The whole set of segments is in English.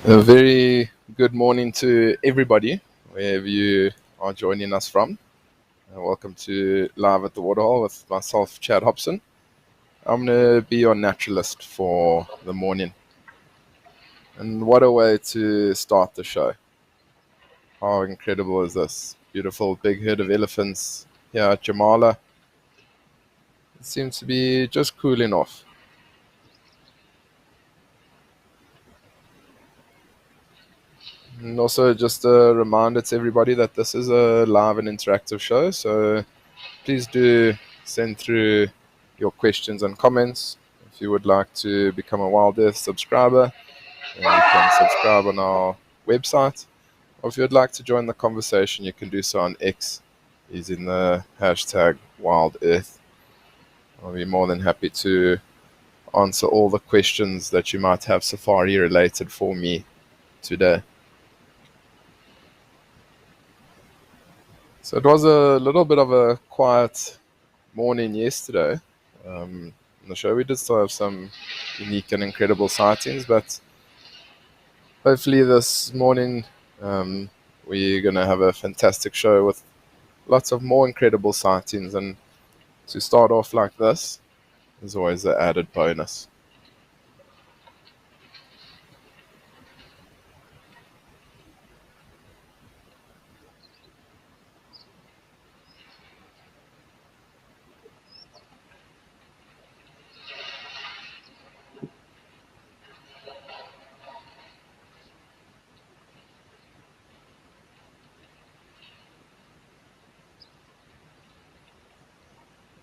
A very good morning to everybody, wherever you are joining us from. Welcome to Live at the Waterhole with myself, Chad Hobson. I'm going to be your naturalist for the morning. And what a way to start the show. How incredible is this? Beautiful big herd of elephants here at Jamala. It seems to be just cooling off. And also just a reminder to everybody that this is a live and interactive show, so please do send through your questions and comments. If you would like to become a WildEarth subscriber, you can subscribe on our website. Or if you'd like to join the conversation, you can do so on X using the hashtag WildEarth. I'll be more than happy to answer all the questions that you might have safari related for me today. So it was a little bit of a quiet morning yesterday. On the show, we did still have some unique and incredible sightings, but hopefully this morning we're going to have a fantastic show with lots of more incredible sightings. And to start off like this is always an added bonus.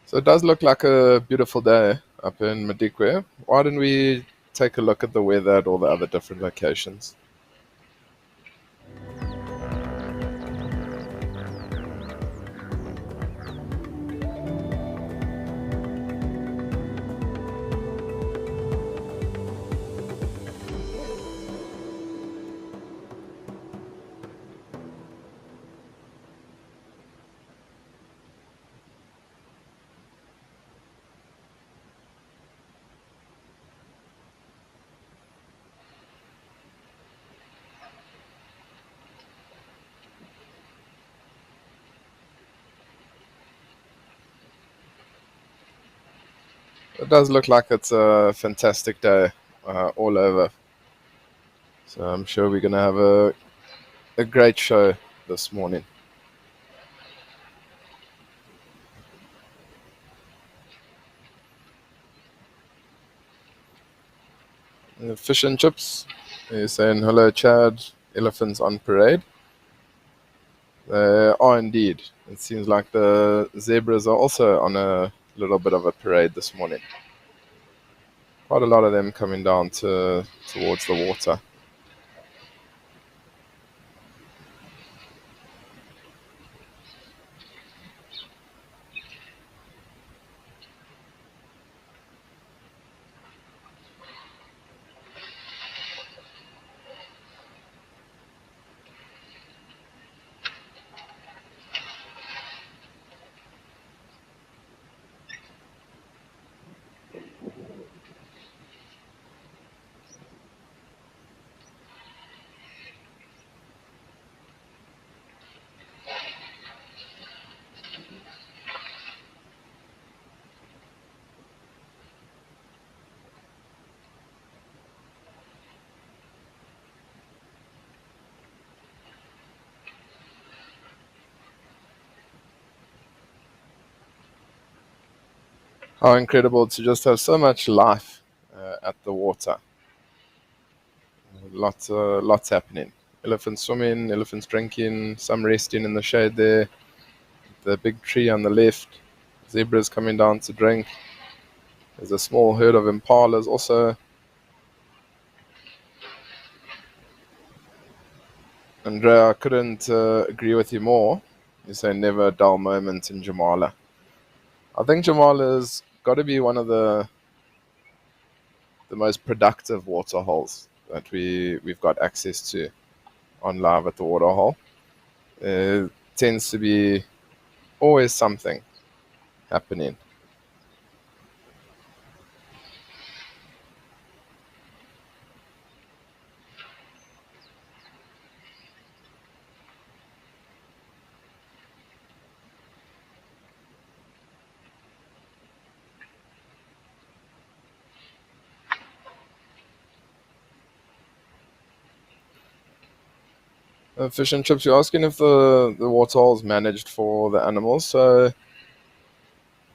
So it does look like a beautiful day up in Madikwe. Why don't we take a look at the weather at all the other different locations? It does look like it's a fantastic day all over. So I'm sure we're going to have a great show this morning. Fish and chips. You're saying hello, Chad. Elephants on parade. They are indeed. It seems like the zebras are also on a little bit of a parade this morning. Quite a lot of them coming down towards the water. How incredible to just have so much life at the water. Lots happening. Elephants swimming, elephants drinking, some resting in the shade there. The big tree on the left. Zebras coming down to drink. There's a small herd of impalas also. Andrea, I couldn't agree with you more. You say never a dull moment in Jamala. I think Jamala's got to be one of the most productive water holes that we've got access to on Live at the Waterhole. There tends to be always something happening. Fish and chips, you're asking if the waterhole is managed for the animals. So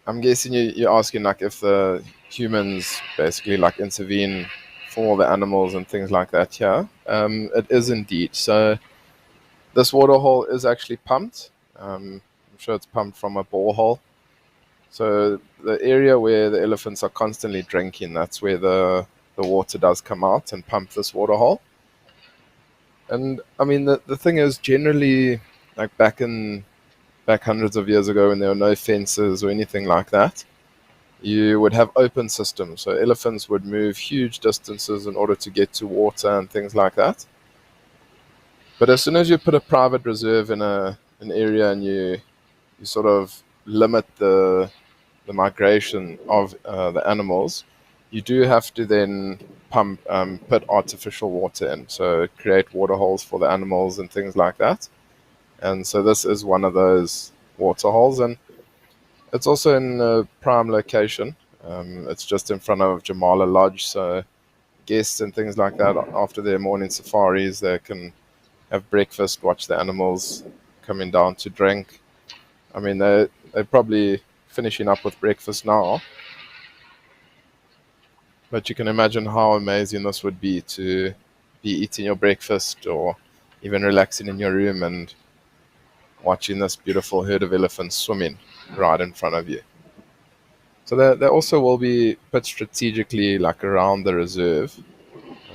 I'm guessing you're asking like if the humans basically like intervene for the animals and things like that. Yeah, it is indeed. So this waterhole is actually pumped. I'm sure it's pumped from a borehole. So the area where the elephants are constantly drinking, that's where the water does come out and pump this waterhole. And I mean, the thing is, generally, like back hundreds of years ago, when there were no fences or anything like that, you would have open systems. So elephants would move huge distances in order to get to water and things like that. But as soon as you put a private reserve in an area and you sort of limit the migration of the animals, you do have to then put artificial water in, so create water holes for the animals and things like that. And so this is one of those water holes, and it's also in a prime location. It's just in front of Jamala Lodge, so guests and things like that, after their morning safaris, they can have breakfast, watch the animals coming down to drink. I mean, they're probably finishing up with breakfast now, but you can imagine how amazing this would be to be eating your breakfast or even relaxing in your room and watching this beautiful herd of elephants swimming right in front of you. So there also will be put strategically like around the reserve.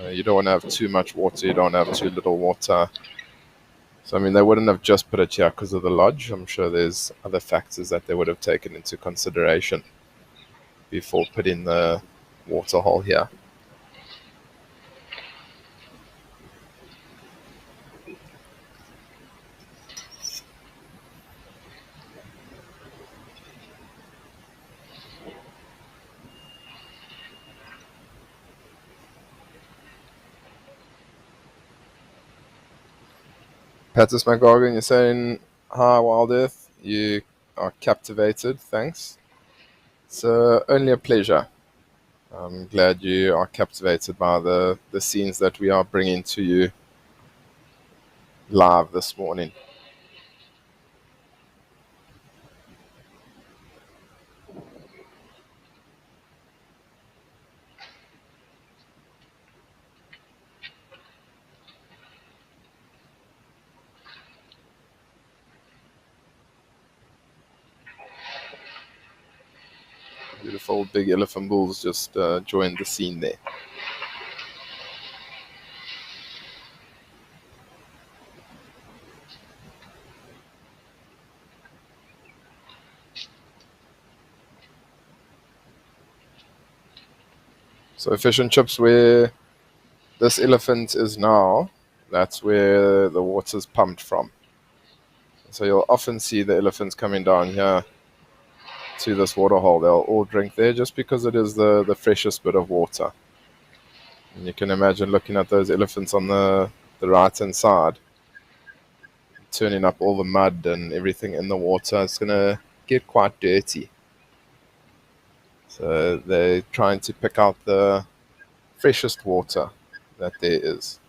You don't want to have too much water, you don't want to have too little water. So I mean, they wouldn't have just put it here because of the lodge. I'm sure there's other factors that they would have taken into consideration before putting the water hole here. Patis McGargan, you're saying, hi, WildEarth. You are captivated. Thanks. It's only a pleasure. I'm glad you are captivated by the scenes that we are bringing to you live this morning. Beautiful big elephant bulls just joined the scene there. So fish and chips, where this elephant is now, that's where the water's pumped from. So you'll often see the elephants coming down here to this water hole. They'll all drink there just because it is the freshest bit of water. And you can imagine looking at those elephants on the right hand side, turning up all the mud and everything in the water. It's going to get quite dirty. So they're trying to pick out the freshest water that there is.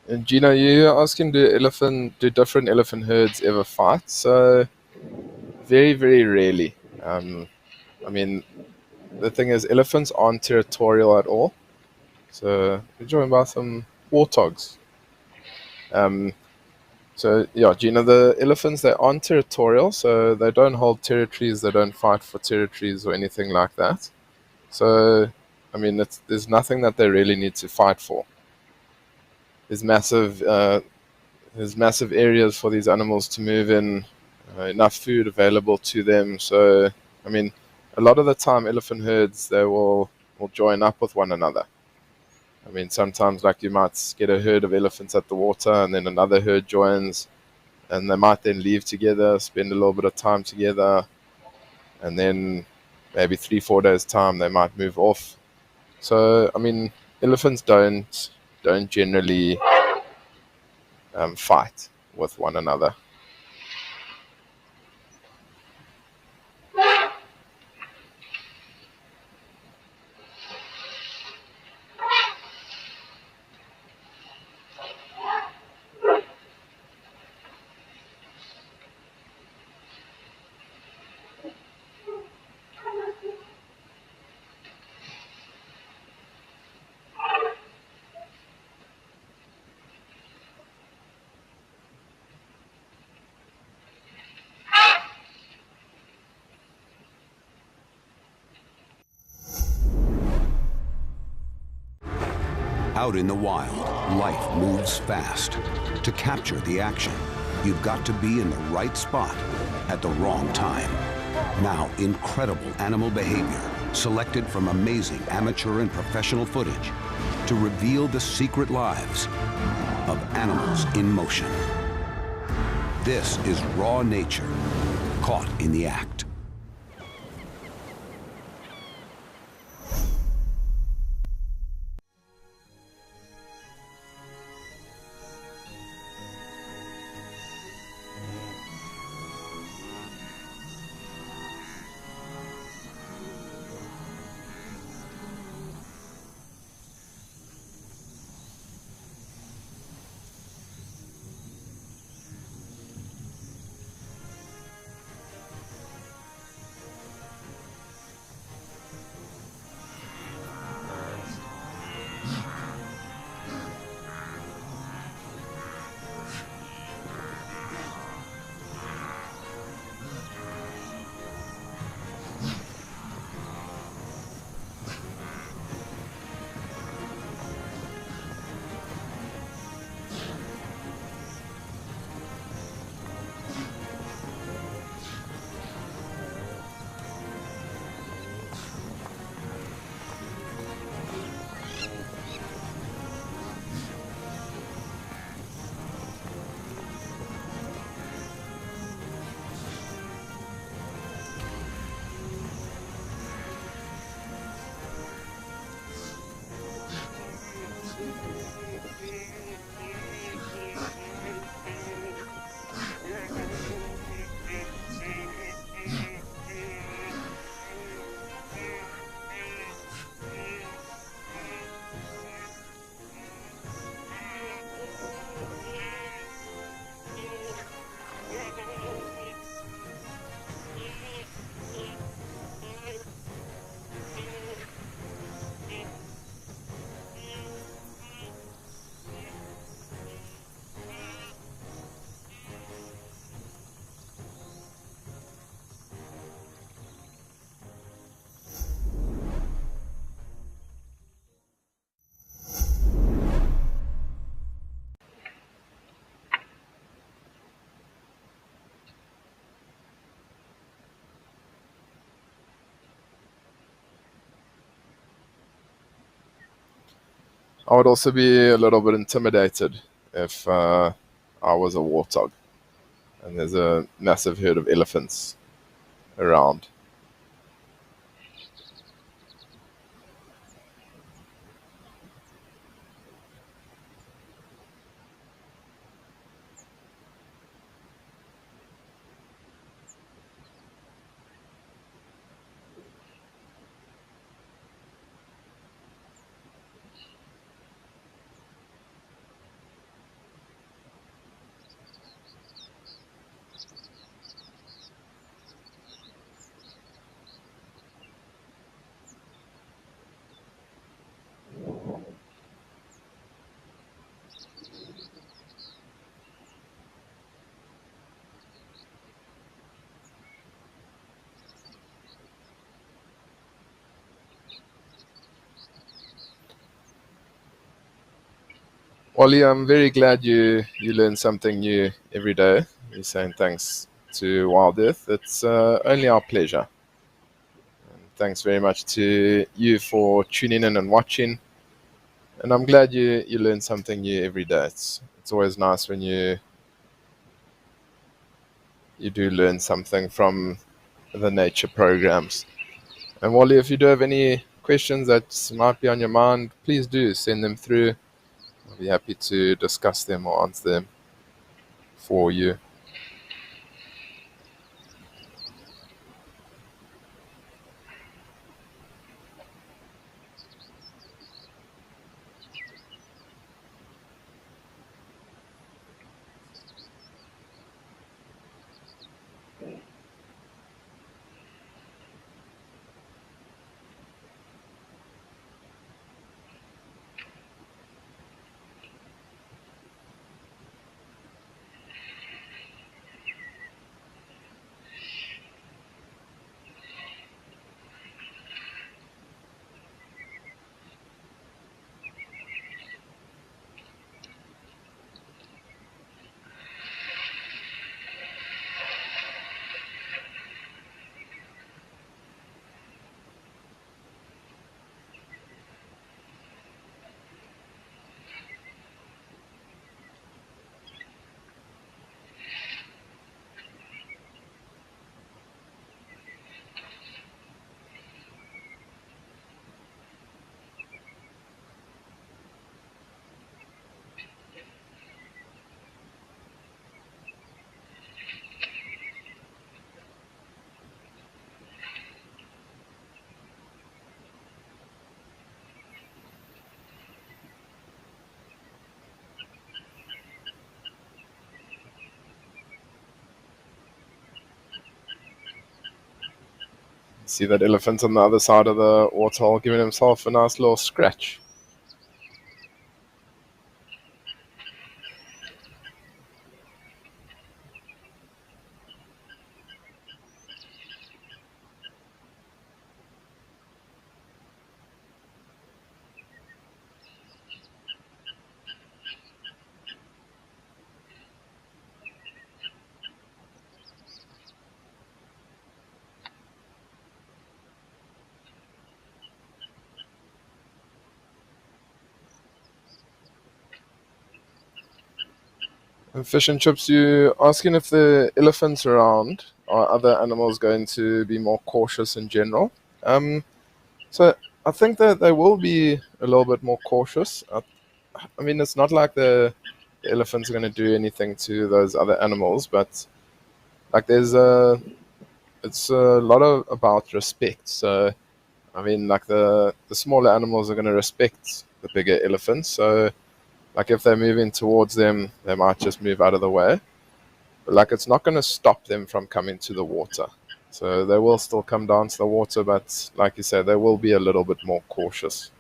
And Gina, you're asking, do different elephant herds ever fight? So very, very rarely. I mean, the thing is, elephants aren't territorial at all. So we're talking about some warthogs. Um, so yeah, Gina, the elephants, they aren't territorial, so they don't hold territories, they don't fight for territories or anything like that. So, I mean, there's nothing that they really need to fight for. There's massive, there's massive areas for these animals to move in, enough food available to them. So, I mean, a lot of the time, elephant herds they will join up with one another. I mean, sometimes like you might get a herd of elephants at the water, and then another herd joins, and they might then leave together, spend a little bit of time together, and then maybe 3 4 days time they might move off. So, I mean, elephants don't generally fight with one another. Out in the wild, life moves fast. To capture the action, you've got to be in the right spot at the wrong time. Now, incredible animal behavior, selected from amazing amateur and professional footage, to reveal the secret lives of animals in motion. This is raw nature, caught in the act. I would also be a little bit intimidated if I was a warthog and there's a massive herd of elephants around. Wally, I'm very glad you learn something new every day. You're saying thanks to WildEarth. It's only our pleasure. Thanks very much to you for tuning in and watching. And I'm glad you learn something new every day. It's always nice when you do learn something from the nature programs. And Wally, if you do have any questions that might be on your mind, please do send them through. I'll be happy to discuss them or answer them for you. See that elephant on the other side of the waterhole giving himself a nice little scratch. And fish and chips, you asking if the elephants around are other animals going to be more cautious in general? So I think that they will be a little bit more cautious. I mean, it's not like the elephants are going to do anything to those other animals, but like it's a lot of about respect. So I mean, like the smaller animals are going to respect the bigger elephants. So like if they're moving towards them, they might just move out of the way. But like it's not going to stop them from coming to the water. So they will still come down to the water, but like you said, they will be a little bit more cautious.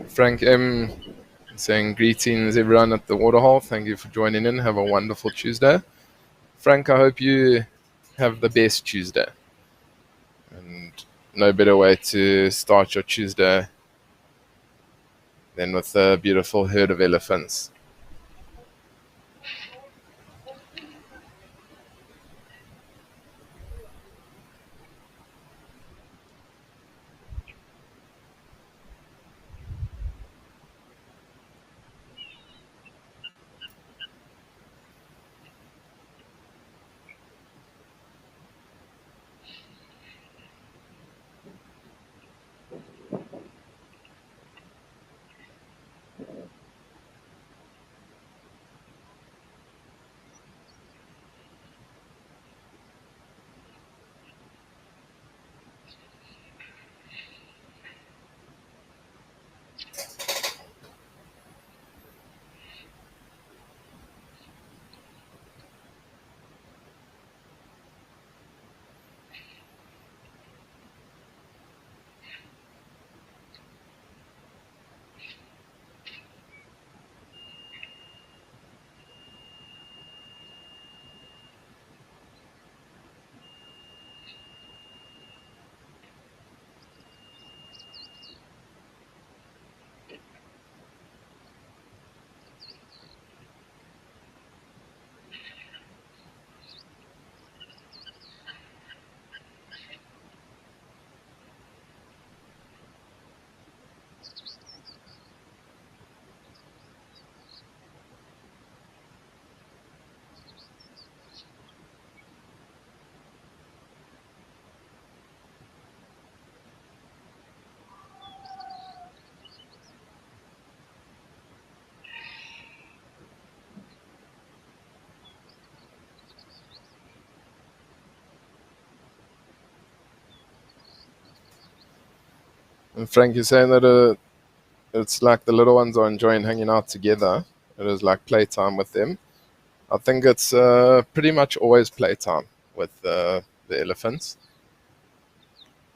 Frank M saying greetings everyone at the Waterhole. Thank you for joining in. Have a wonderful Tuesday. Frank, I hope you have the best Tuesday. And no better way to start your Tuesday than with a beautiful herd of elephants. And Frank, you're saying that it's like the little ones are enjoying hanging out together. It is like playtime with them. I think it's pretty much always playtime with the elephants,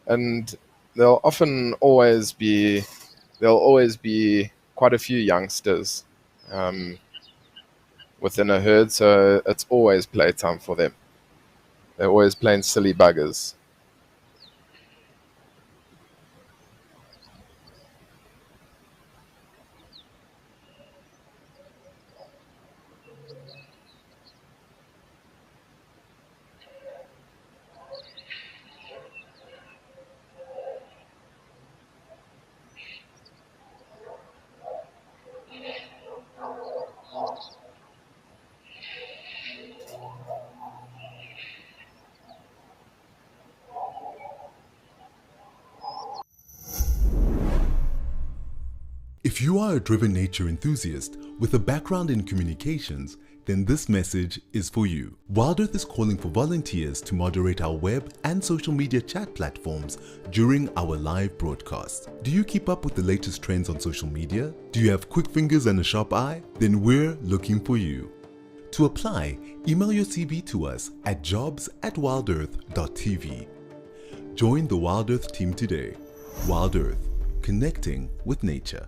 and there'll often always be there'll always be quite a few youngsters um, within a herd, so it's always playtime for them. They're always playing silly buggers. If you are a driven nature enthusiast with a background in communications, then this message is for you. WildEarth is calling for volunteers to moderate our web and social media chat platforms during our live broadcasts. Do you keep up with the latest trends on social media? Do you have quick fingers and a sharp eye? Then we're looking for you. To apply, email your CV to us at jobs@wildearth.tv. Join the WildEarth team today. WildEarth, connecting with nature.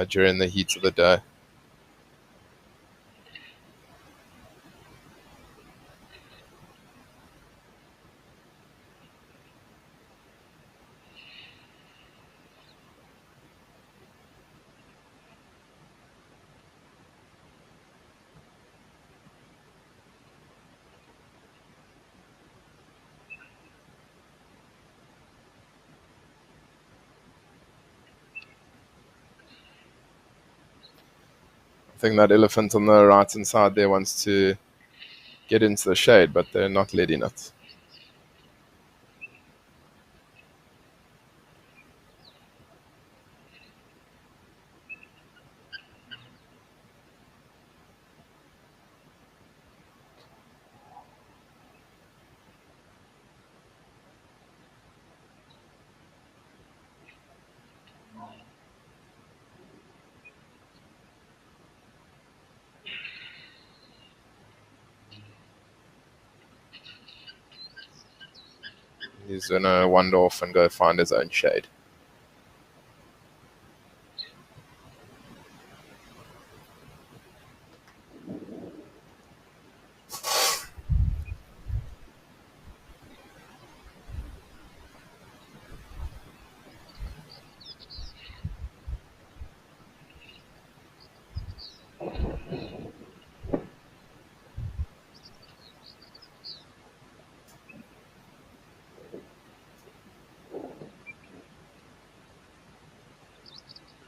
During the heat of the day. I think that elephant on the right hand side there wants to get into the shade, but they're not letting it. He's going to wander off and go find his own shade.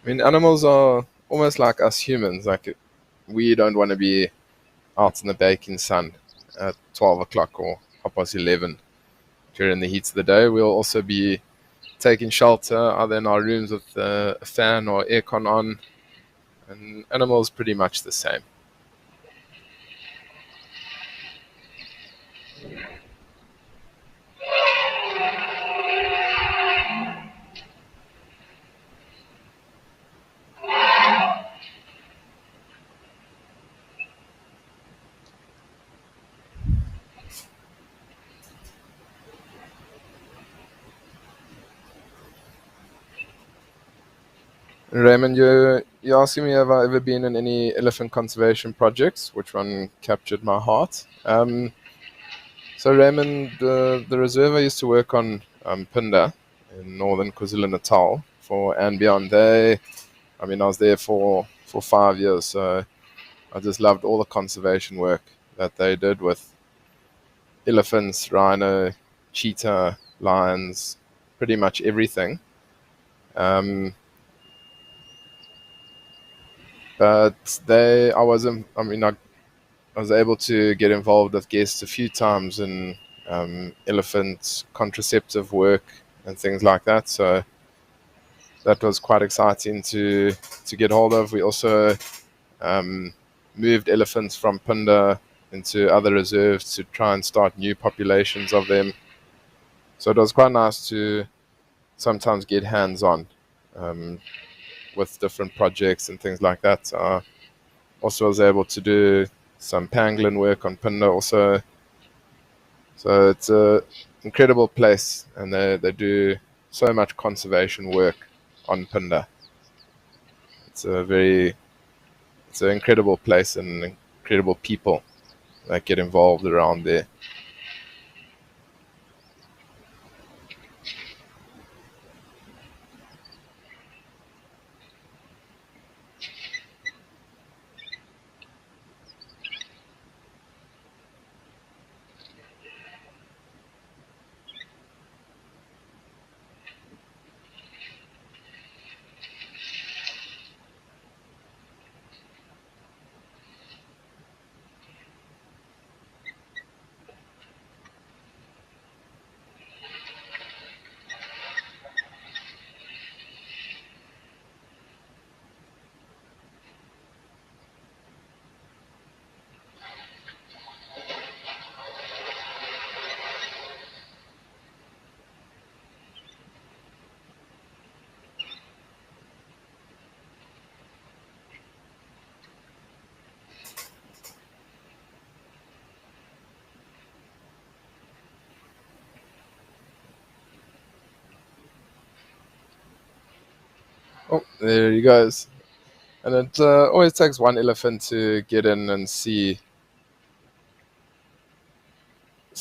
I mean, animals are almost like us humans. Like, we don't want to be out in the baking sun at 12 o'clock or 11:30 during the heat of the day. We'll also be taking shelter either in our rooms with a fan or aircon on, and animals pretty much the same. Raymond, you're asking me have I ever been in any elephant conservation projects? Which one captured my heart? So Raymond, the reserve I used to work on, Phinda, in northern KwaZulu-Natal for and beyond. I mean, I was there for 5 years, so I just loved all the conservation work that they did with elephants, rhino, cheetah, lions, pretty much everything. Um, but I wasn't. I mean, I was able to get involved with guests a few times in elephant contraceptive work and things like that. So that was quite exciting to get hold of. We also um, moved elephants from Phinda into other reserves to try and start new populations of them. So it was quite nice to sometimes get hands on um, with different projects and things like that. Also was able to do some pangolin work on Phinda also. So it's a incredible place, and they do so much conservation work on Phinda. It's a very it's an incredible place and incredible people that get involved around there. Oh, there he goes. And it always takes one elephant to get in and see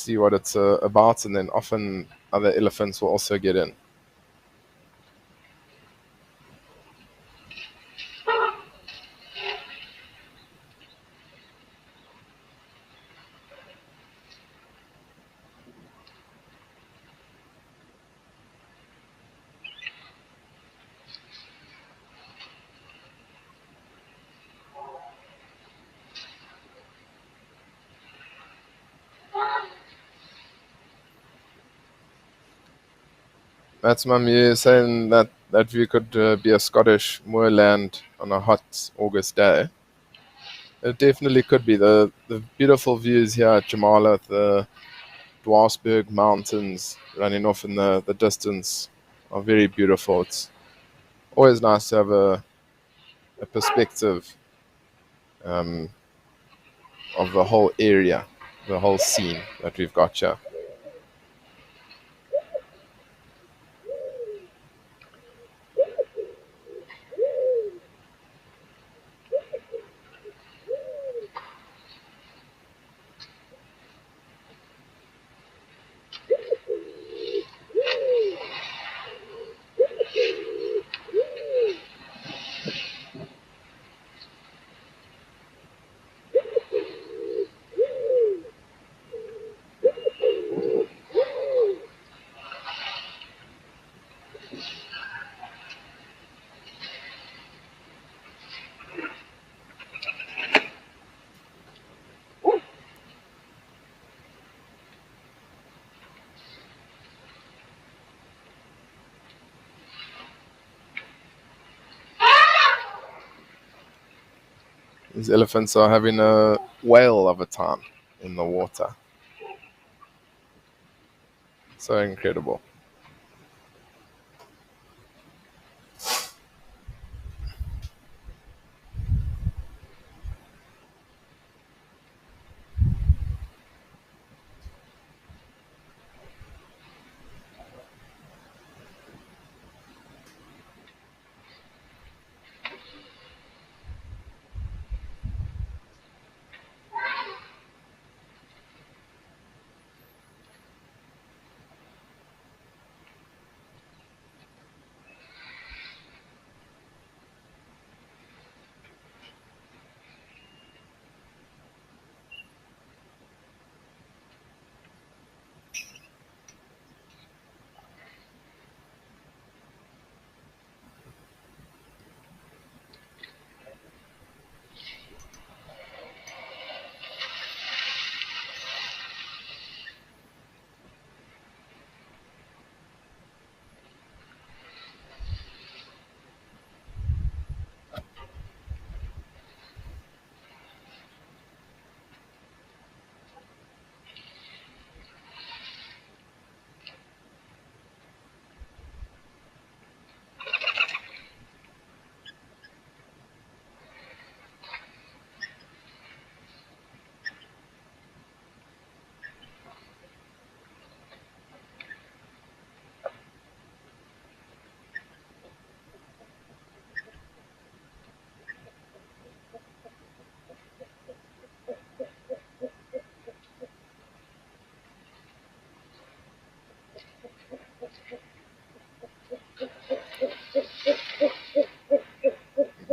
what it's about, and then often other elephants will also get in. That's Mummy saying that that view could be a Scottish moorland on a hot August day. It definitely could be. The beautiful views here at Jamala, the Dwarsberg Mountains running off in the distance, are very beautiful. It's always nice to have a perspective um, of the whole area, the whole scene that we've got here. These elephants are having a whale of a time in the water. So incredible.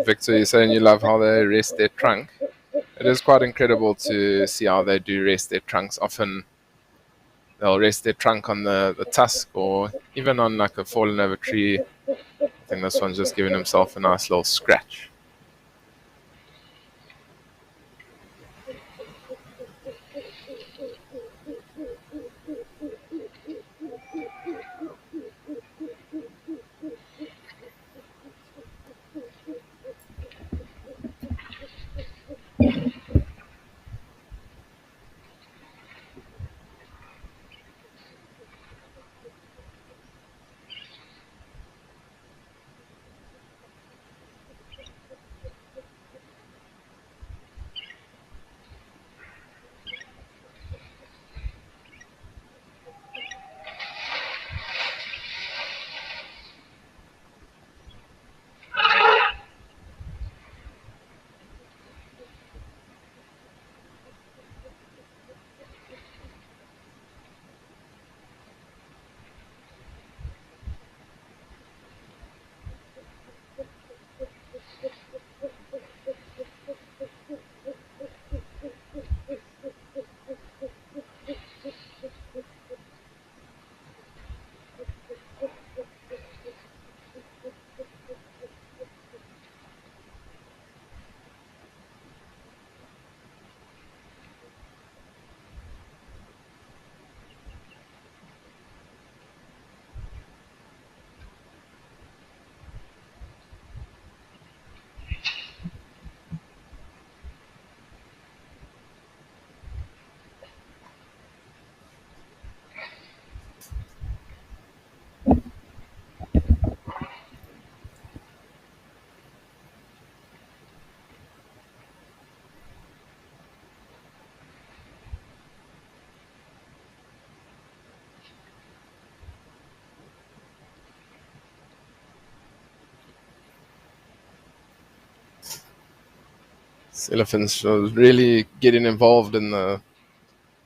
Victor, you're saying you love how they rest their trunk. It is quite incredible to see how they do rest their trunks. Often they'll rest their trunk on the tusk or even on like a fallen over tree. I think this one's just giving himself a nice little scratch. This elephant's really getting involved in the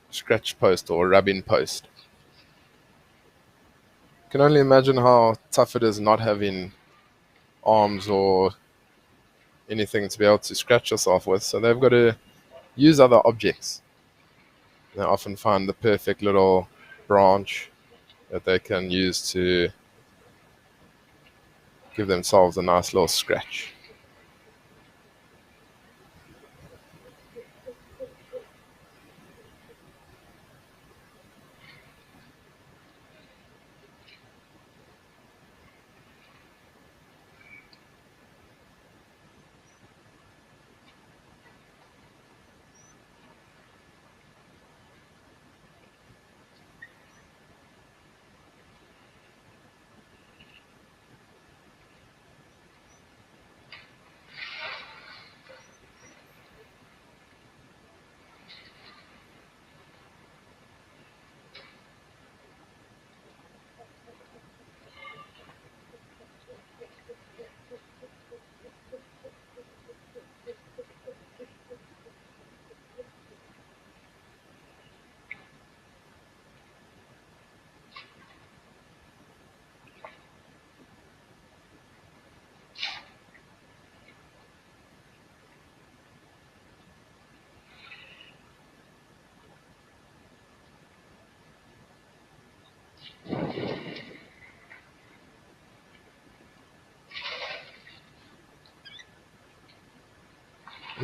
scratch post or rubbing post. Can only imagine how tough it is not having arms or anything to be able to scratch yourself with. So they've got to use other objects. They often find the perfect little branch that they can use to give themselves a nice little scratch.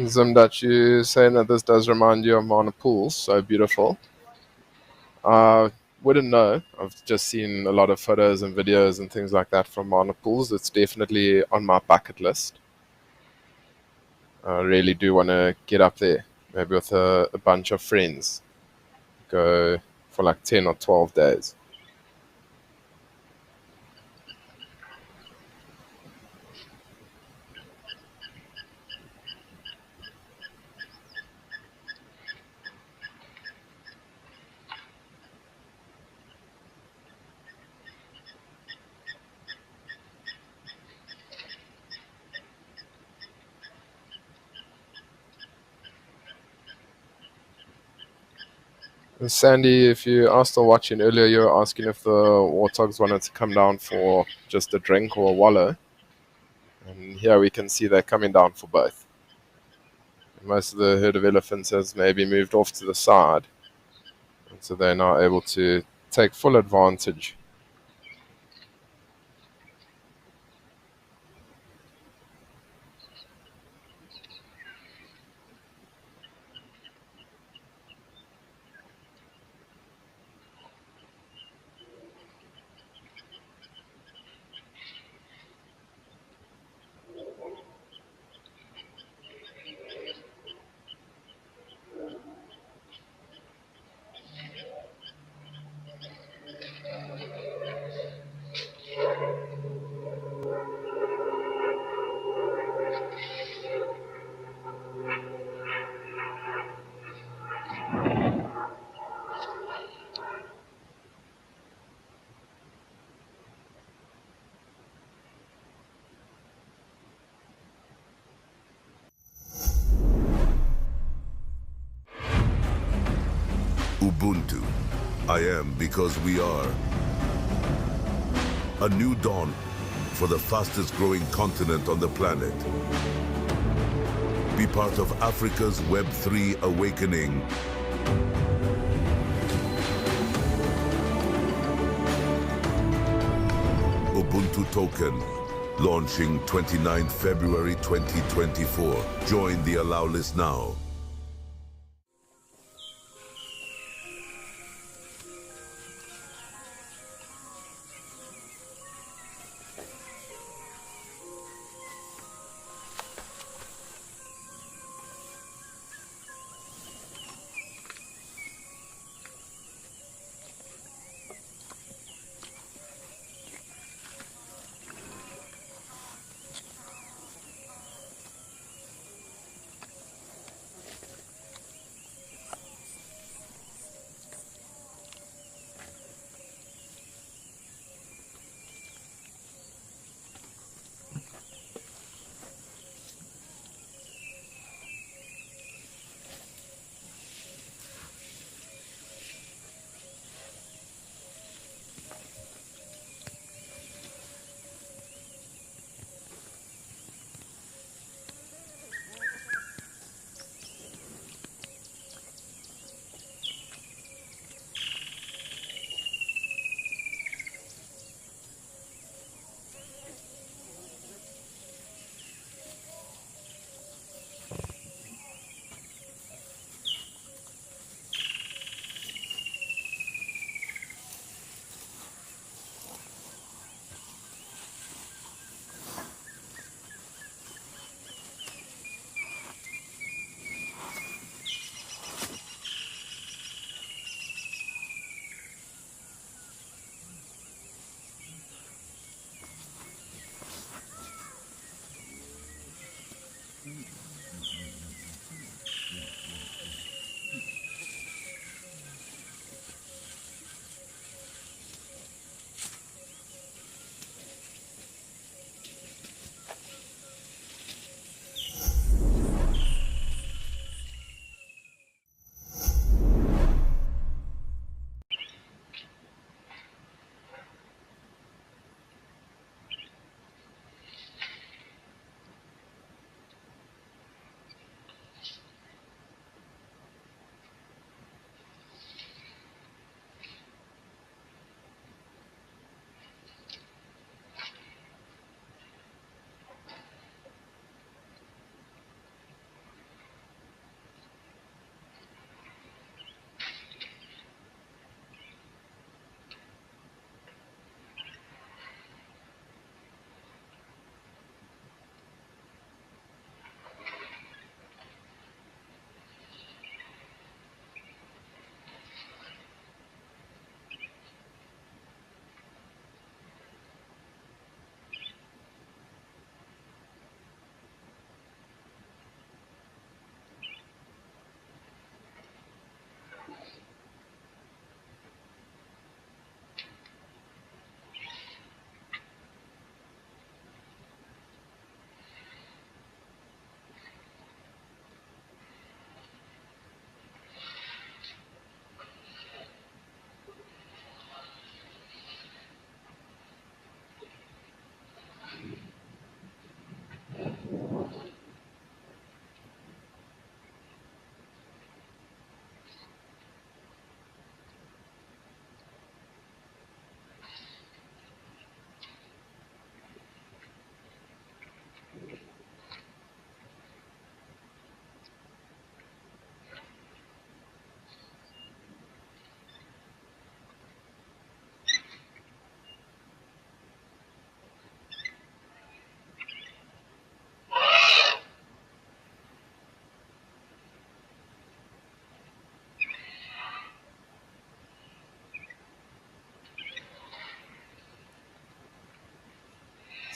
Zimdat, you saying that this does remind you of Mana Pools, so beautiful. Wouldn't know. I've just seen a lot of photos and videos and things like that from Mana Pools. It's definitely on my bucket list. I really do want to get up there, maybe with a bunch of friends. Go for like 10 or 12 days. Sandy, if you are still watching earlier, you were asking if the warthogs wanted to come down for just a drink or a wallow. And here we can see they're coming down for both. Most of the herd of elephants has maybe moved off to the side. And so they're now able to take full advantage. Ubuntu. I am because we are. A new dawn for the fastest growing continent on the planet. Be part of Africa's Web3 awakening. Ubuntu token, launching 29th February 2024. Join the allow list now.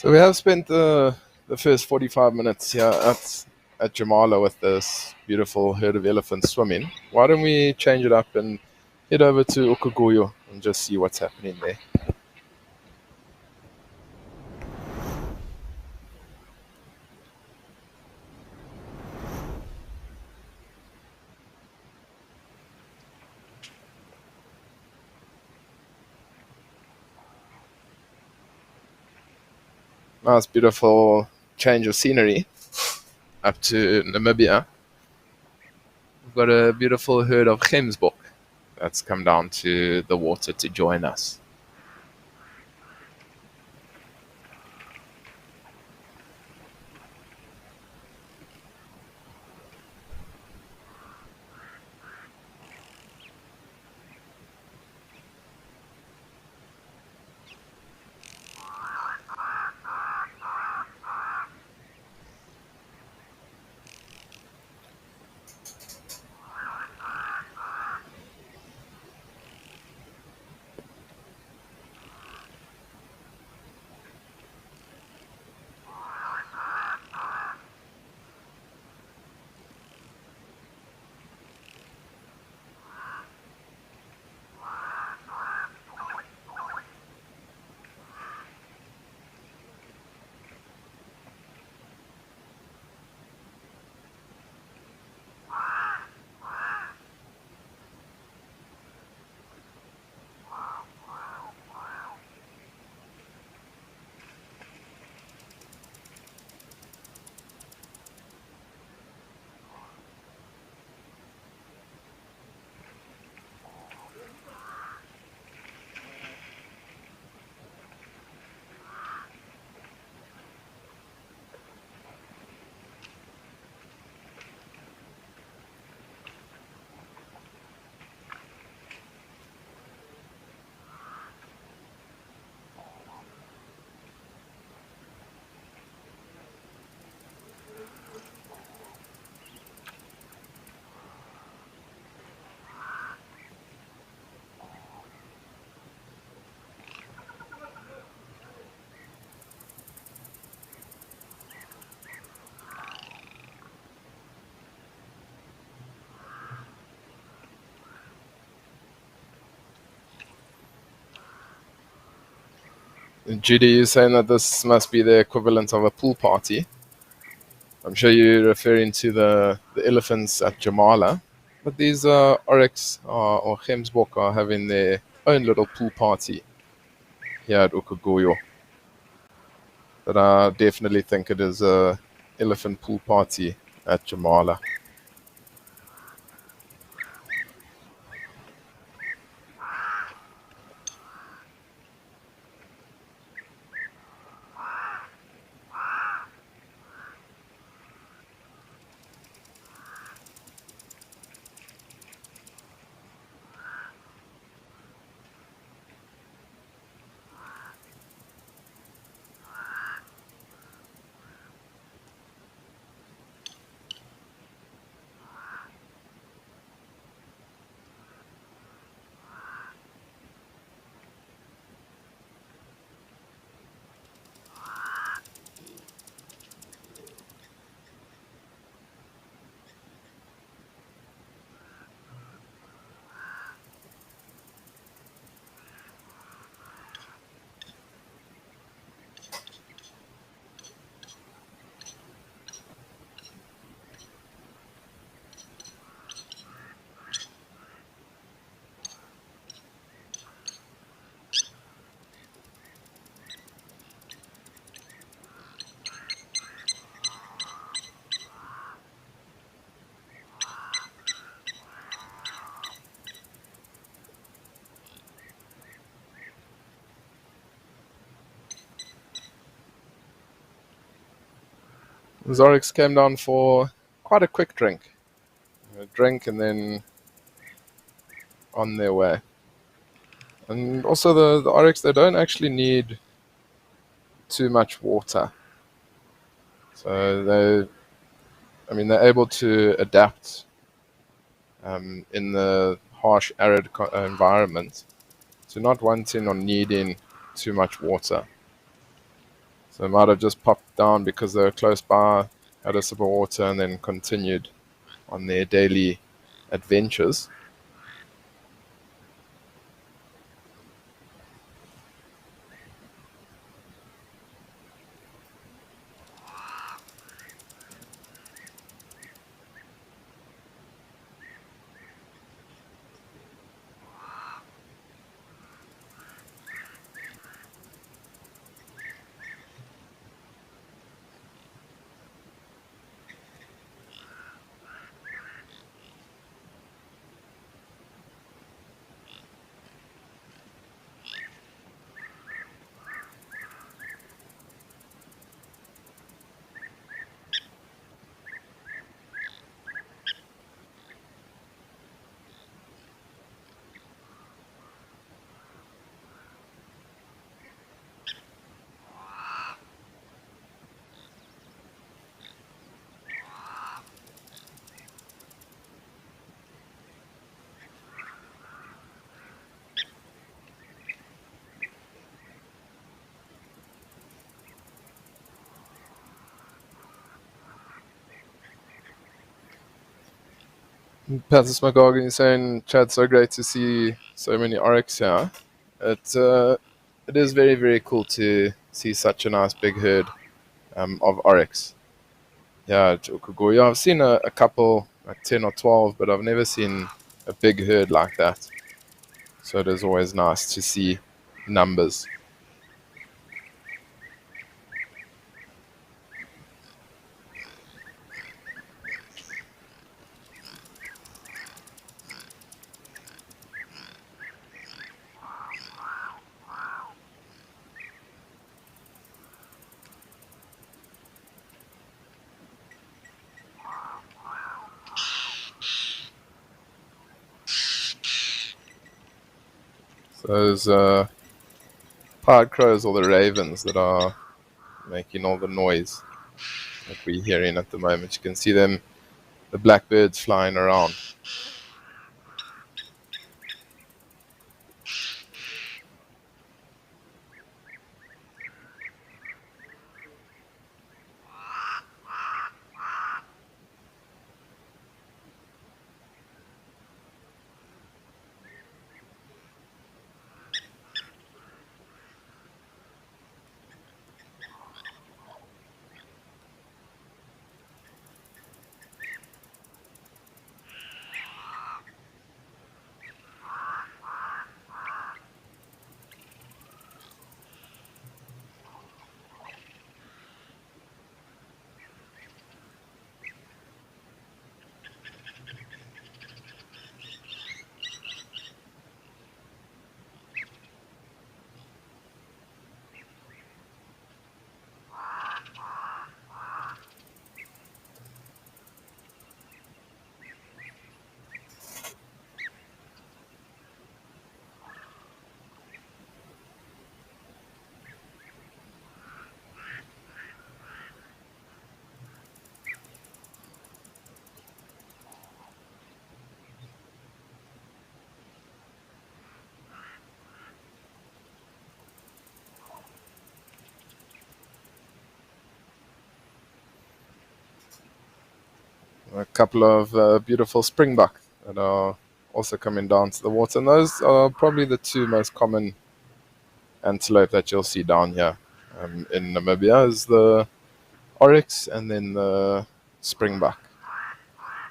So we have spent the first 45 minutes here at Jamala with this beautiful herd of elephants swimming. Why don't we change it up and head over to Ukuguyo and just see what's happening there? Nice, beautiful change of scenery up to Namibia. We've got a beautiful herd of gemsbok that's come down to the water to join us. Judy, you're saying that this must be the equivalent of a pool party. I'm sure you're referring to the elephants at Jamala. But these oryx or gemsbok are having their own little pool party here at Ukuguyo. But I definitely think it is a elephant pool party at Jamala. Zorix came down for quite a quick drink. A drink and then on their way. And also the oryx, they don't actually need too much water. So they're able to adapt in the harsh, arid environment to not wanting or needing too much water. So they might have just popped down because they were close by, had a sip of water, and then continued on their daily adventures. Panthers McGorgan is saying, Chad, so great to see so many oryx here. It is very, very cool to see such a nice big herd of oryx. Yeah, Chukugu. I've seen a couple, like 10 or 12, but I've never seen a big herd like that. So it is always nice to see numbers. So those pied crows or the ravens that are making all the noise that we're hearing at the moment. You can see them, the blackbirds flying around. A couple of beautiful springbuck that are also coming down to the water. And those are probably the two most common antelope that you'll see down here in Namibia is the oryx and then the springbuck.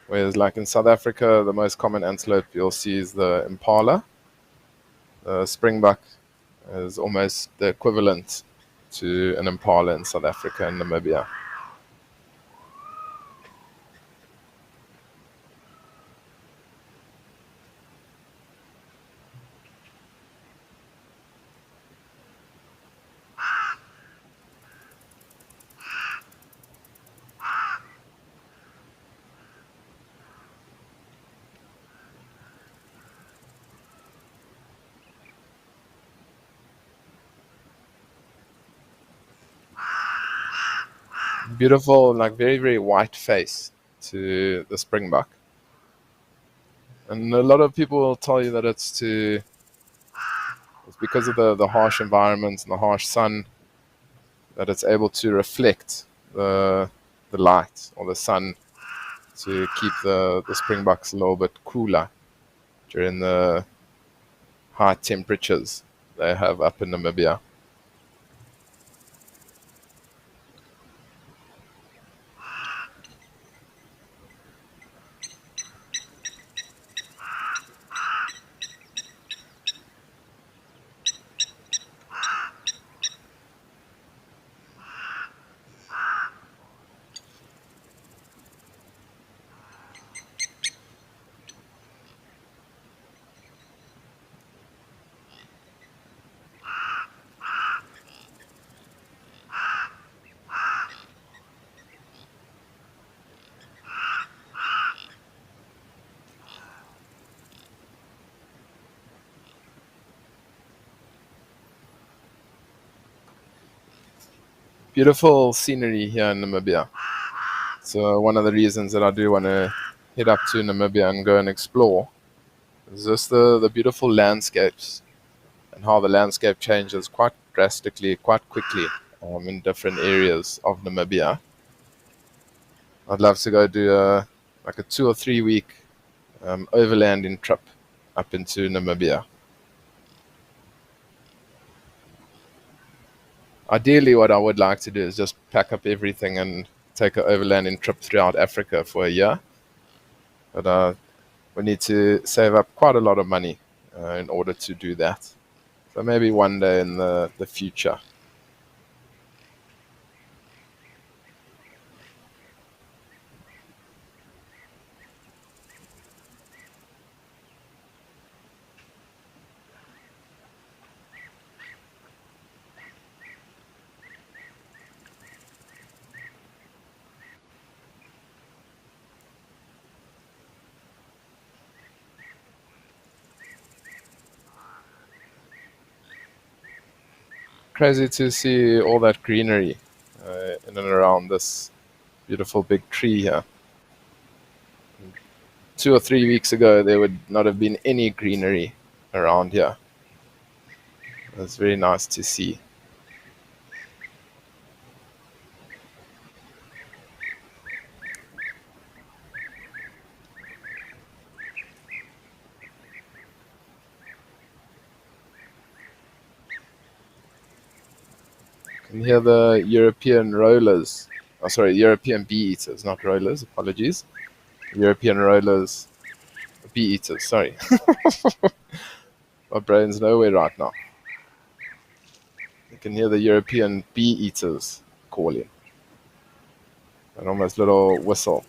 Whereas like in South Africa, the most common antelope you'll see is the impala. The springbuck is almost the equivalent to an impala in South Africa and Namibia. Beautiful, like very, very white face to the springbuck. And a lot of people will tell you that it's because of the harsh environment and the harsh sun that it's able to reflect the light or the sun to keep the springboks a little bit cooler during the high temperatures they have up in Namibia. Beautiful scenery here in Namibia. So one of the reasons that I do want to head up to Namibia and go and explore is just the beautiful landscapes and how the landscape changes quite drastically, quite quickly in different areas of Namibia. I'd love to go do like a 2 or 3 week overlanding trip up into Namibia. Ideally, what I would like to do is just pack up everything and take an overlanding trip throughout Africa for a year. But we need to save up quite a lot of money in order to do that. So maybe one day in the future. Crazy to see all that greenery in and around this beautiful big tree here. 2 or 3 weeks ago, there would not have been any greenery around here. It's very nice to see. You can hear the European rollers. Oh, sorry, European bee eaters, not rollers. Apologies. European rollers, bee eaters. Sorry, my brain's nowhere right now. You can hear the European bee eaters calling. An almost little whistle.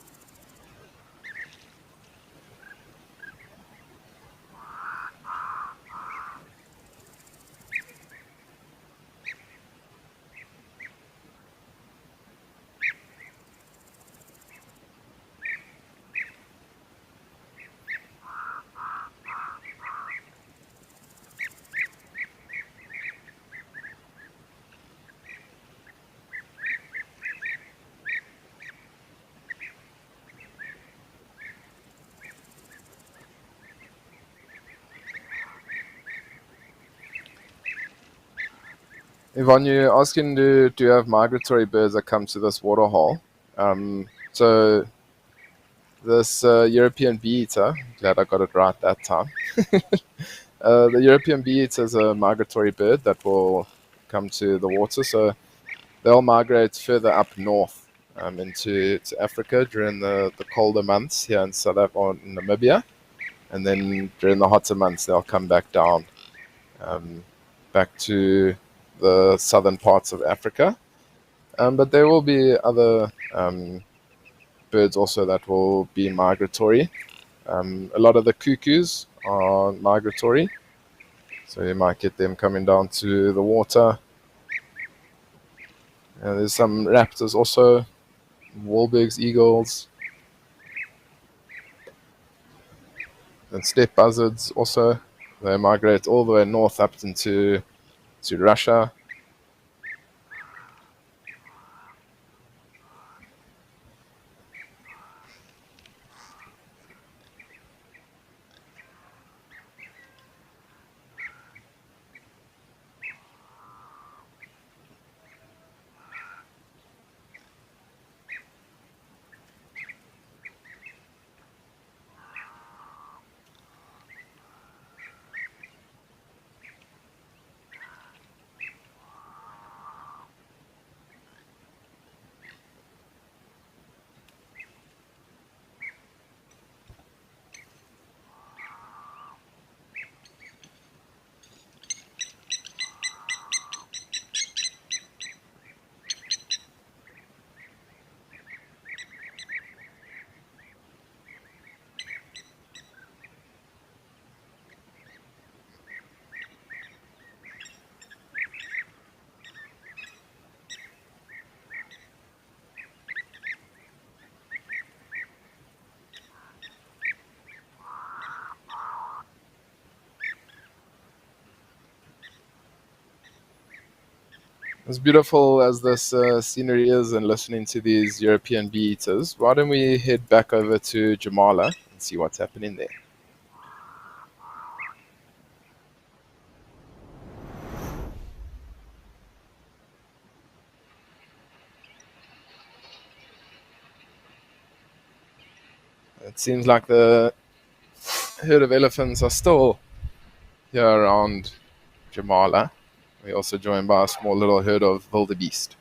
Yvonne, you're asking do you have migratory birds that come to this waterhole? So this European bee eater, glad I got it right that time. The European bee eater is a migratory bird that will come to the water. So they'll migrate further up north into to Africa during the colder months here in South Africa or in Namibia. And then during the hotter months, they'll come back down, back to the southern parts of Africa. But there will be other birds also that will be migratory. A lot of the cuckoos are migratory, so you might get them coming down to the water. There's some raptors also, warbigs, eagles, and steppe buzzards also. They migrate all the way north up into Russia. As beautiful as this scenery is and listening to these European bee eaters, why don't we head back over to Jamala and see what's happening there? It seems like the herd of elephants are still here around Jamala. We're also joined by a small little herd of wildebeest.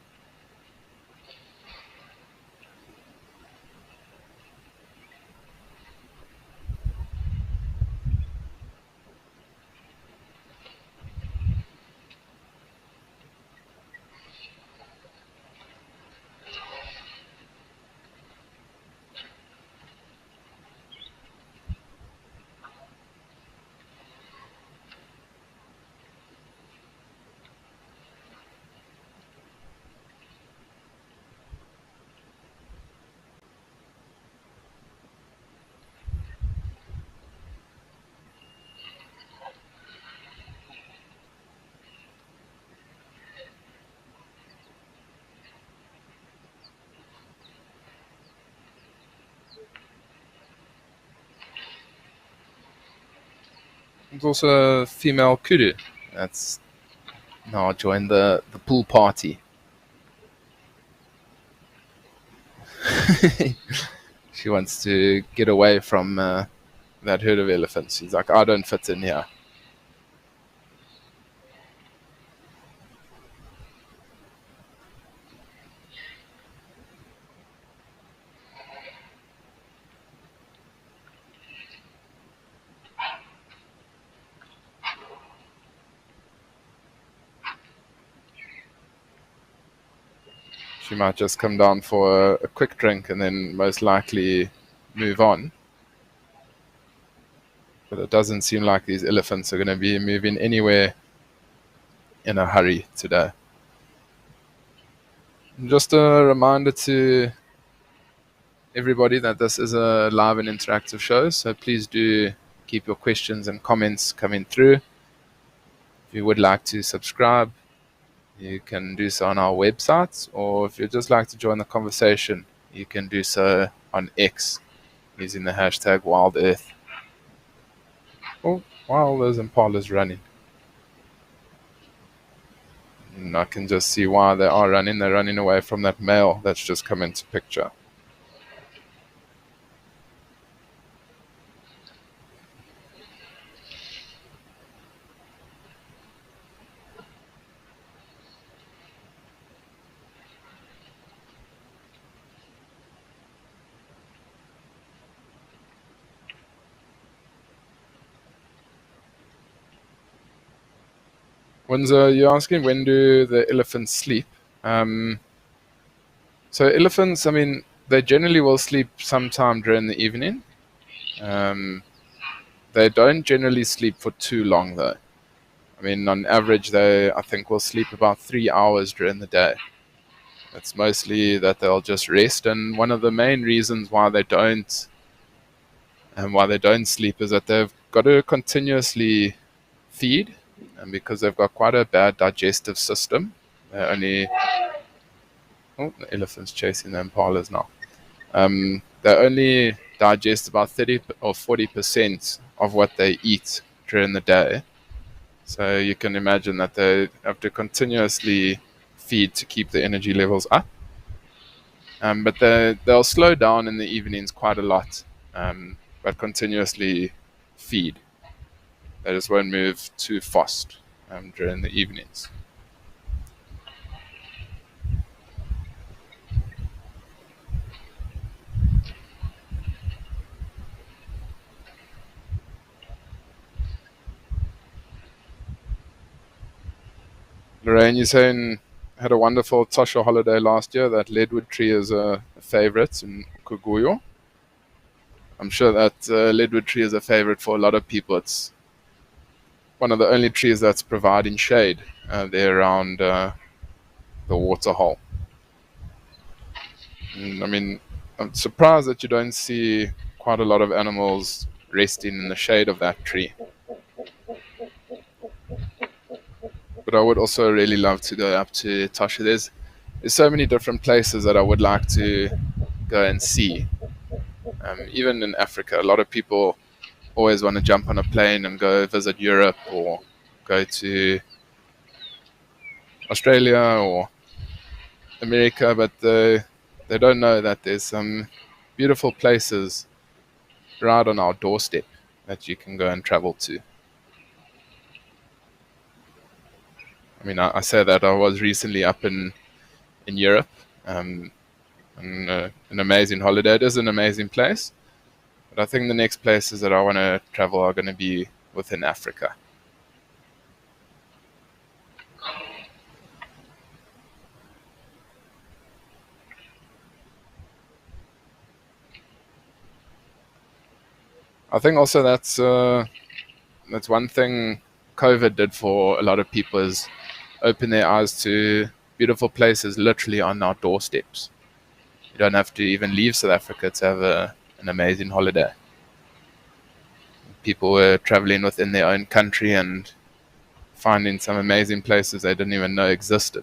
There's also a female kudu that's now joined the pool party. She wants to get away from that herd of elephants. She's like, I don't fit in here. She might just come down for a quick drink and then most likely move on. But it doesn't seem like these elephants are going to be moving anywhere in a hurry today. Just a reminder to everybody that this is a live and interactive show, so please do keep your questions and comments coming through. If you would like to subscribe, you can do so on our website, or if you'd just like to join the conversation, you can do so on X using the hashtag WildEarth. Oh, wow, there's impalas running. And I can just see why they are running. They're running away from that male that's just come into picture. You're asking when do the elephants sleep? So elephants, I mean, they generally will sleep sometime during the evening. They don't generally sleep for too long, though. I mean, on average, they, I think, will sleep about 3 hours during the day. It's mostly that they'll just rest, and one of the main reasons why they don't sleep is that they've got to continuously feed, and because they've got quite a bad digestive system, they the elephant's chasing the impalas now. They only digest about 30 or 40% of what they eat during the day. So you can imagine that they have to continuously feed to keep the energy levels up. But they'll slow down in the evenings quite a lot, but continuously feed. They just won't move too fast during the evenings. Lorraine, you're saying had a wonderful Tosha holiday last year. That leadwood tree is a favorite in Kuguyo. I'm sure that leadwood tree is a favorite for a lot of people. It's one of the only trees that's providing shade there around the Waterhole. And, I mean, I'm surprised that you don't see quite a lot of animals resting in the shade of that tree. but I would also really love to go up to Etosha. There's so many different places that I would like to go and see. Even in Africa, a lot of people always want to jump on a plane and go visit Europe or go to Australia or America, but they don't know that there's some beautiful places right on our doorstep that you can go and travel to. I mean, I say that I was recently up in Europe um, on an amazing holiday. It is an amazing place, but I think the next places that I want to travel are going to be within Africa. I think also that's one thing COVID did for a lot of people is open their eyes to beautiful places literally on our doorsteps. You don't have to even leave South Africa to have an amazing holiday. People were traveling within their own country and finding some amazing places they didn't even know existed.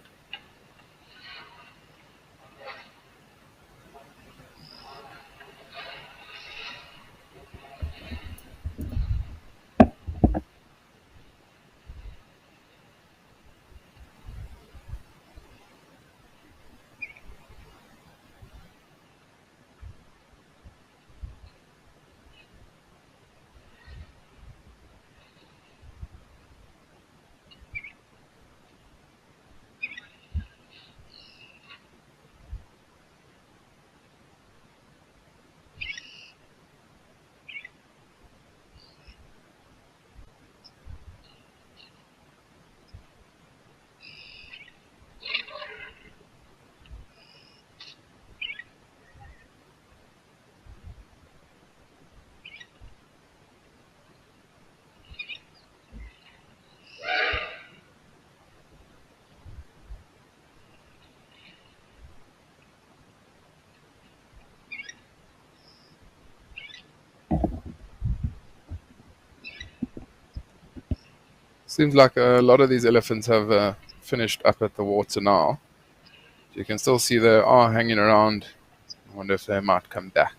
Seems like a lot of these elephants have finished up at the water now. You can still see they are hanging around. I wonder if they might come back.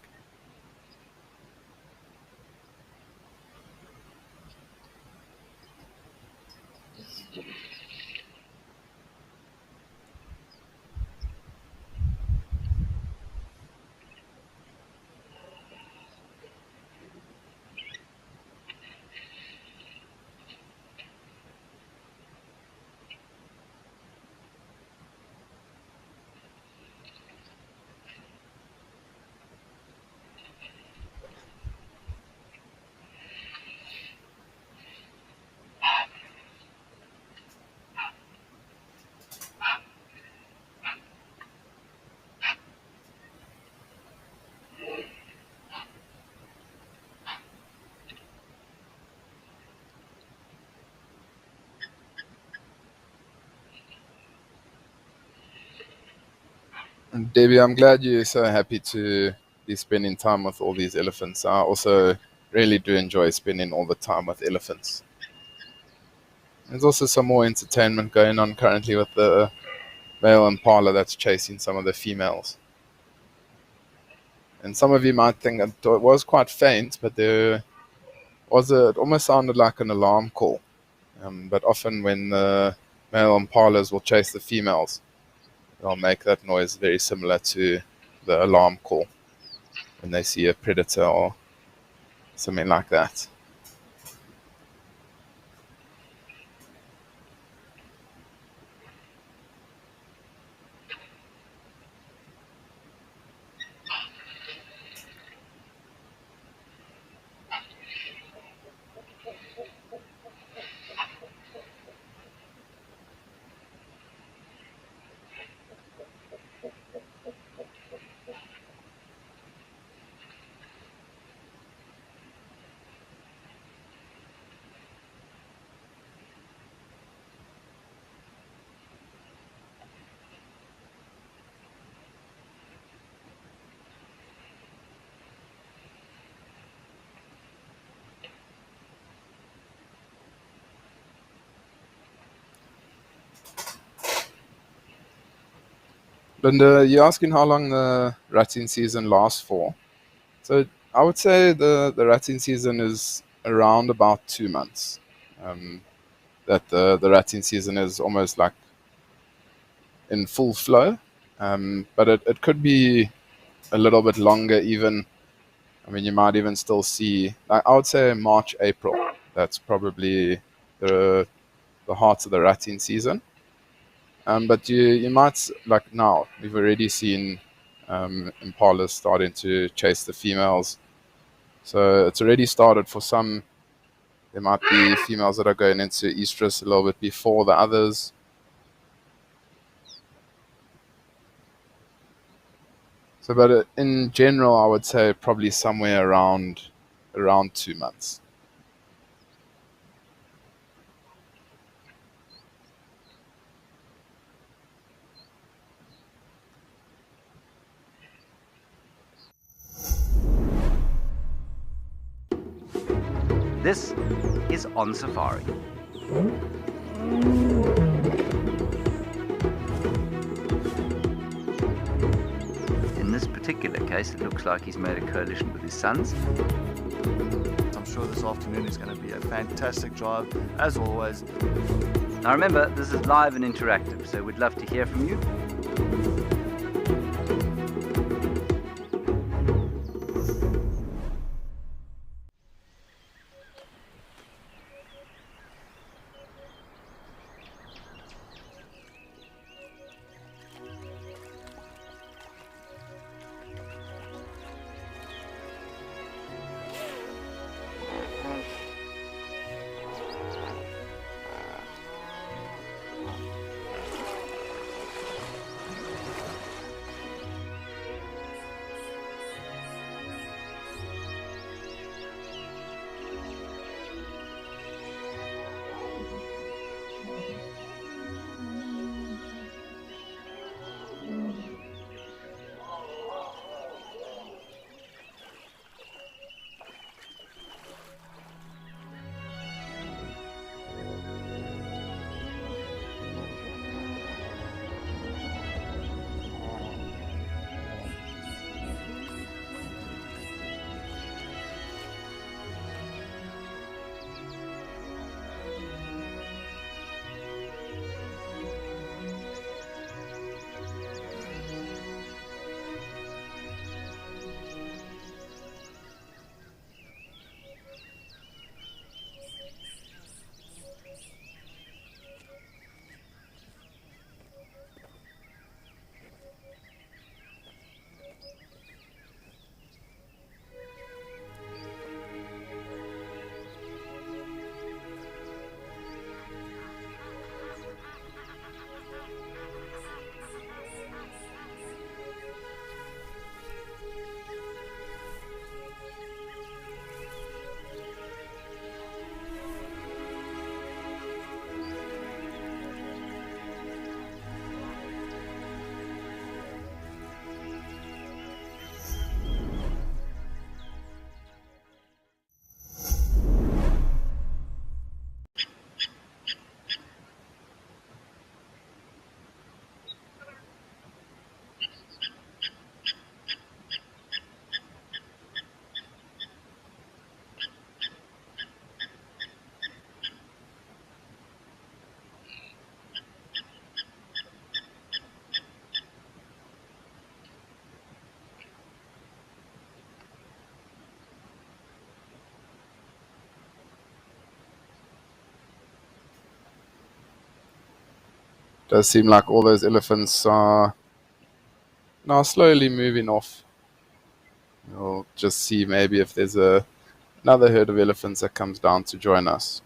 And Debbie, I'm glad you're so happy to be spending time with all these elephants. I also really do enjoy spending all the time with elephants. There's also some more entertainment going on currently with the male impala that's chasing some of the females. And some of you might think that it was quite faint, but there was it almost sounded like an alarm call. But often when the male impalas will chase the females, they'll make that noise very similar to the alarm call when they see a predator or something like that. Linda, you're asking how long the ratting season lasts for. So I would say the ratting season is around about 2 months. Um, that the ratting season is almost like in full flow. But it could be a little bit longer even. I mean, you might even still see, like, I would say March, April. That's probably the the heart of the ratting season. But you might, like now, we've already seen impalas starting to chase the females. So it's already started for some. There might be females that are going into estrus a little bit before the others. So, but in general, I would say probably somewhere around 2 months. This is On Safari. In this particular case, it looks like he's made a coalition with his sons. I'm sure this afternoon is going to be a fantastic drive, as always. Now remember, this is live and interactive, so we'd love to hear from you. Does seem like all those elephants are now slowly moving off. We'll just see maybe if there's another herd of elephants that comes down to join us.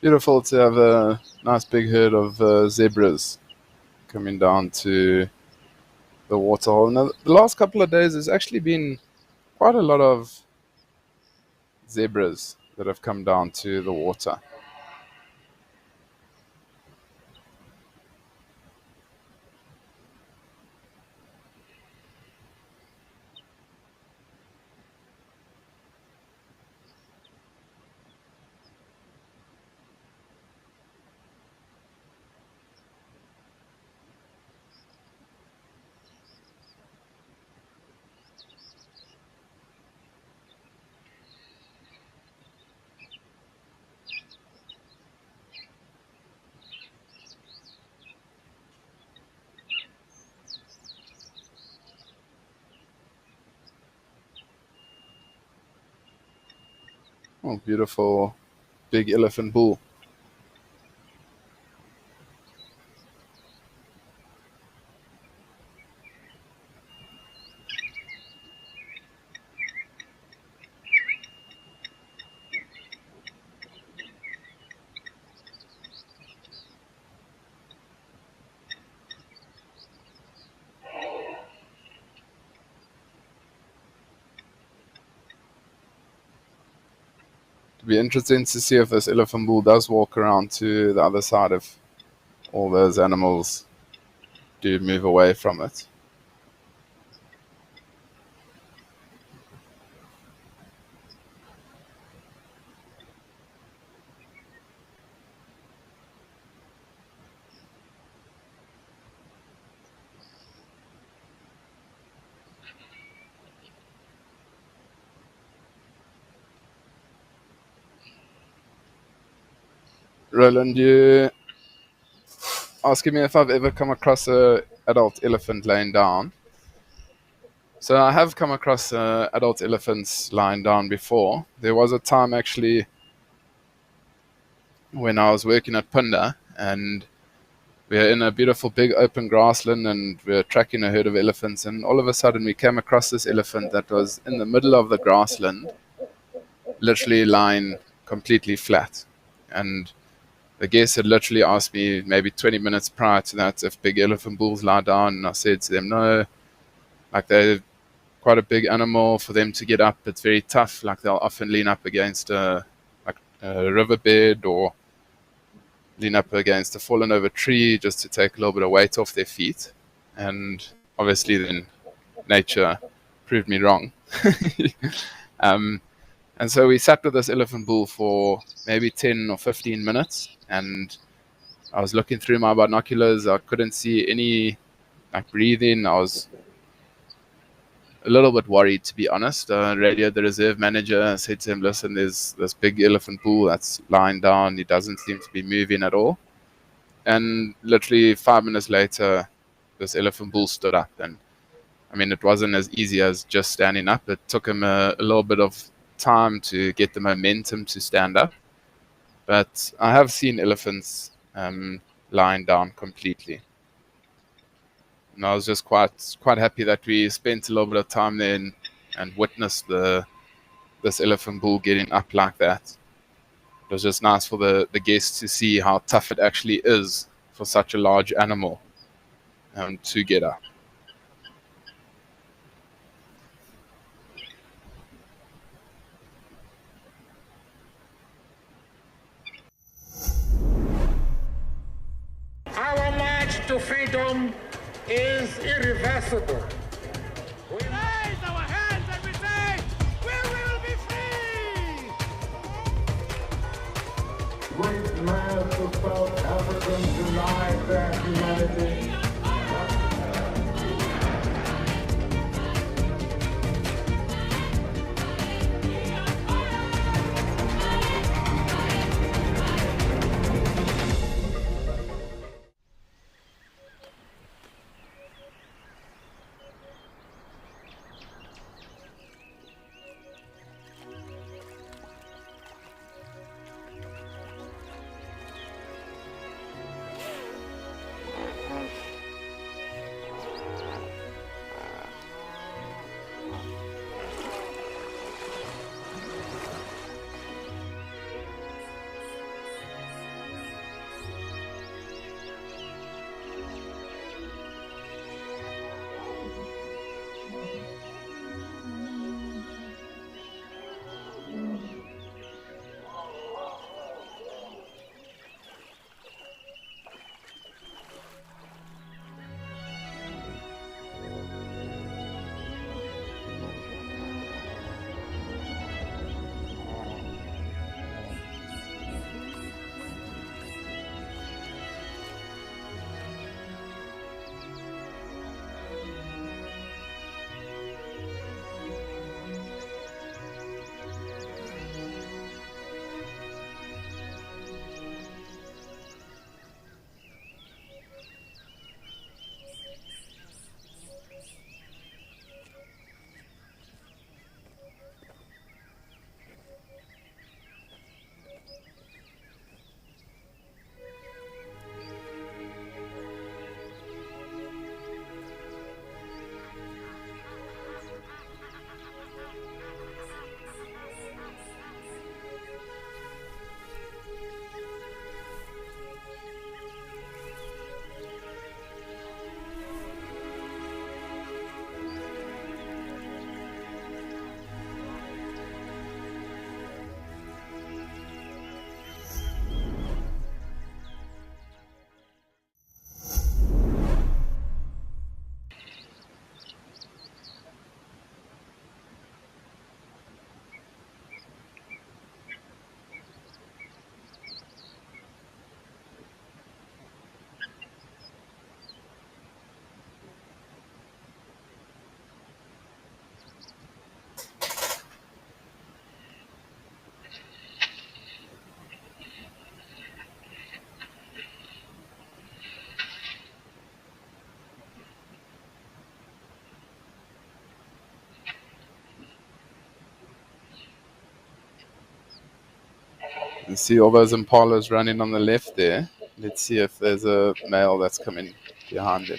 Beautiful to have a nice big herd of zebras coming down to the waterhole. Now, the last couple of days, there's actually been quite a lot of zebras that have come down to the water. Oh, beautiful big elephant bull. It'll be interesting to see if this elephant bull does walk around to the other side if all those animals do move away from it. Roland, you asking me if I've ever come across a adult elephant laying down. So I have come across adult elephants lying down before. There was a time actually when I was working at Punda, and we were in a beautiful big open grassland, and we were tracking a herd of elephants, and all of a sudden we came across this elephant that was in the middle of the grassland, literally lying completely flat. And the guest had literally asked me maybe 20 minutes prior to that if big elephant bulls lie down, and I said to them, no, like they're quite a big animal for them to get up. It's very tough. Like they'll often lean up against a riverbed or lean up against a fallen over tree just to take a little bit of weight off their feet. And obviously then nature proved me wrong. And so we sat with this elephant bull for maybe 10 or 15 minutes, and I was looking through my binoculars. I couldn't see any like breathing. I was a little bit worried, to be honest. Radio the reserve manager, said to him, listen, there's this big elephant bull that's lying down. He doesn't seem to be moving at all. And literally 5 minutes later, this elephant bull stood up. And I mean, it wasn't as easy as just standing up. It took him a little bit of time to get the momentum to stand up. But I have seen elephants lying down completely. And I was just quite happy that we spent a little bit of time there and witnessed this elephant bull getting up like that. It was just nice for the guests to see how tough it actually is for such a large animal to get up. Our march to freedom is irreversible. We raise our hands and we say, we will be free! Great mass of South Africans denied their humanity. You see all those impalas running on the left there. Let's see if there's a male that's coming behind them.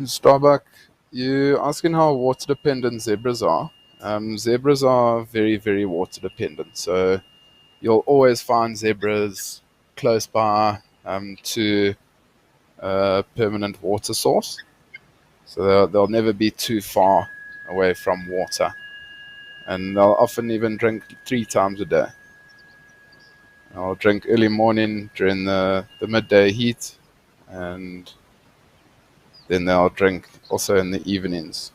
Starbuck, you're asking how water dependent zebras are. Zebras are very, very water dependent. So you'll always find zebras close by to a permanent water source. So they'll never be too far away from water. And they'll often even drink 3 times a day. They'll drink early morning during the midday heat, and then they'll drink also in the evenings.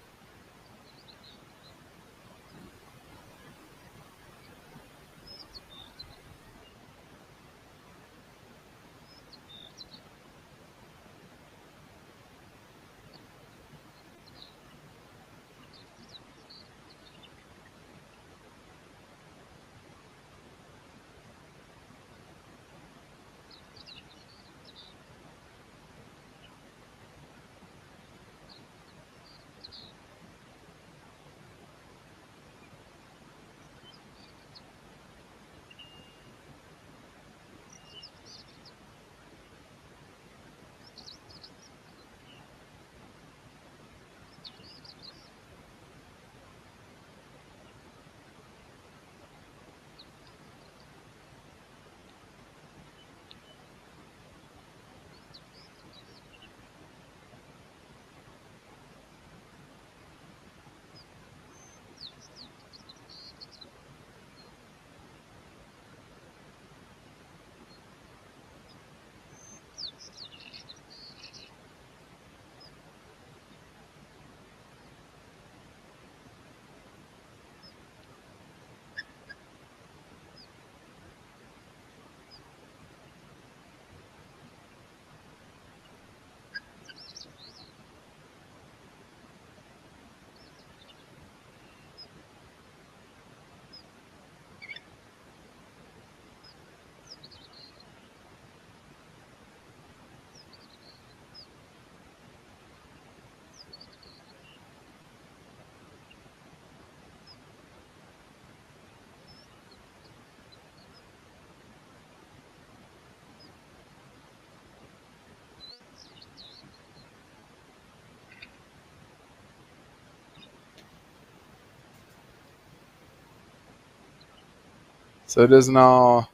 So it is now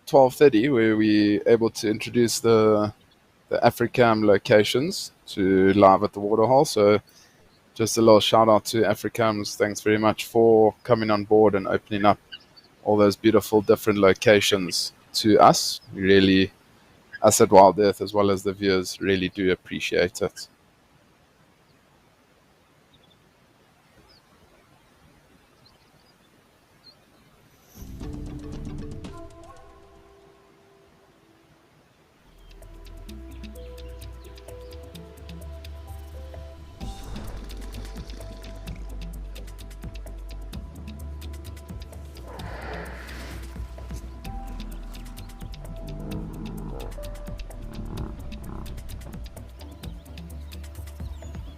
12:30 where we're able to introduce the Africam locations to live at the Waterhole. So just a little shout out to Africams. Thanks very much for coming on board and opening up all those beautiful different locations to us. We really, us at WildEarth as well as the viewers, really do appreciate it.